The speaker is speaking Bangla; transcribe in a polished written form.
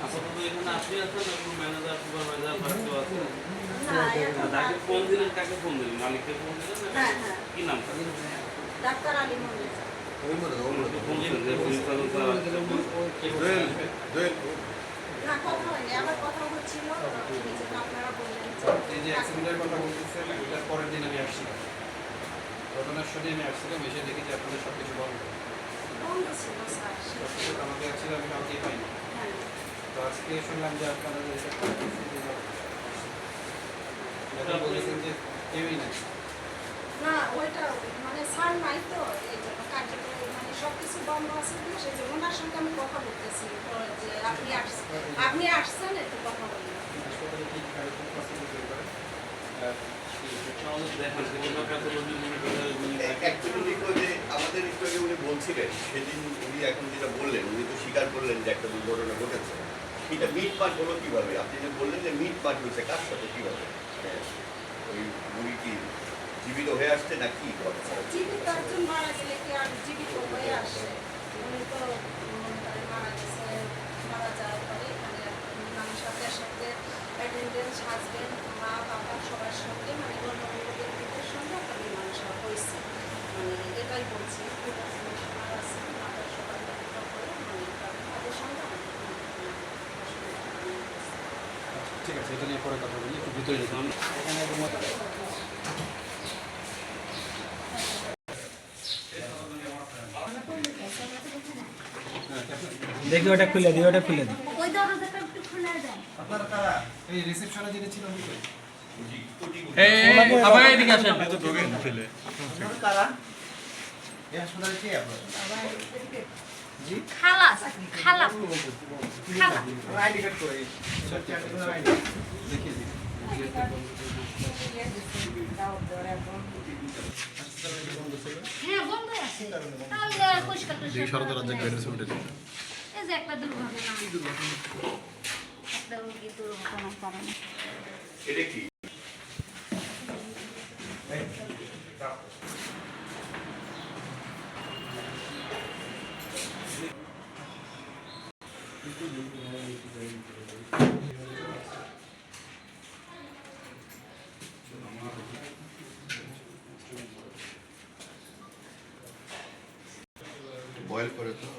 আপাতত এখানে আপনি আছেন না কোনো ম্যানেজার সুপারভাইজার থাকতে আছে? তাকে ফোন দিলেন, কাকে ফোন দিলেন? মালিককে ফোন দিলেন না? কি নাম তার? ডাক্তার আলী মন্দির। ফোন দিলেন যে পুলিশ তদন্ত না, কথা হয়নি, আবার কথা হচ্ছিল, আপনারা বললেন এই যে অ্যাক্সিডেন্টের কথা বলতেছেন, ওটার পরের দিন আমি আসছিলাম, ঘটনার শুনে আমি আসছিলাম, এসে দেখি যে আপনাদের সব কিছু বন্ধ ছিল স্যার। সব আমাকে আসছিল, আমি কাউকে পাইনি। তো আজকে শুনলাম যে আপনারা বলেছেন যে কেউই নাই। না, ওইটা মানে স্যার নাই তো, এই জন্য কার্যক্রম মানে সব কিছু বন্ধ আছে কিনা সেই জন্য ওনার সঙ্গে আমি কথা বলতেছি যে আপনি আসছেন একটু কথা বললেন। হাসপাতালে কি পসিবল করে আমাদের একটু আগে উনি বলছিলেন, সেদিন উনি এখন যেটা বললেন, উনি তো স্বীকার করলেন যে একটা দুর্ঘটনা ঘটেছে। সেটা মিটমাট হলো কিভাবে? আপনি যে বললেন যে মিটমাট হয়েছে, কার সাথে কিভাবে? ওই বুড়ি কি জীবিত হয়ে আসছে না কি? জীবিত একজন মারা গেলে কি আর জীবিত হয়ে আসে? উনি তো মারা গেছে, মারা যাওয়ার পরে মানে আমার সাথে সাথে অ্যাটেন্ডেন্স, হাজবেন্ড, মা, বাবা সবার সঙ্গে মানে গণ্যমান্য ব্যক্তিদের সঙ্গে একটা মীমাংসা হয়েছে। মানে এটাই বলছি, মারা আছে, মাথার সবার ব্যাখ্যা করে মানে তাদের সঙ্গে ঠিক আছে, এটা নিয়ে পরে কথা বলি, একটু ভিতরে যেতাম এখানে। দেখি ওটা খুলে দিই, ওটা খুলে দিই। ওই দরজাটা একটু খুলে দেন। আপনারা কারা? এই রিসেপশনে যিনি ছিল উনি কই? আবার এদিকে আসেন। কারা? এই হাসপাতালে কে আপনারা? জি? খালা খালা খালা আইডি কার্ড করে দেখিয়ে দিন। হ্যাঁ, বন্ধ আছে। তাহলে পরিষ্কার এই যে একটা দুর্ঘটনা, একটা রোগী দুর্ঘটনার কারণে। এটা কি? বয়েল করে তো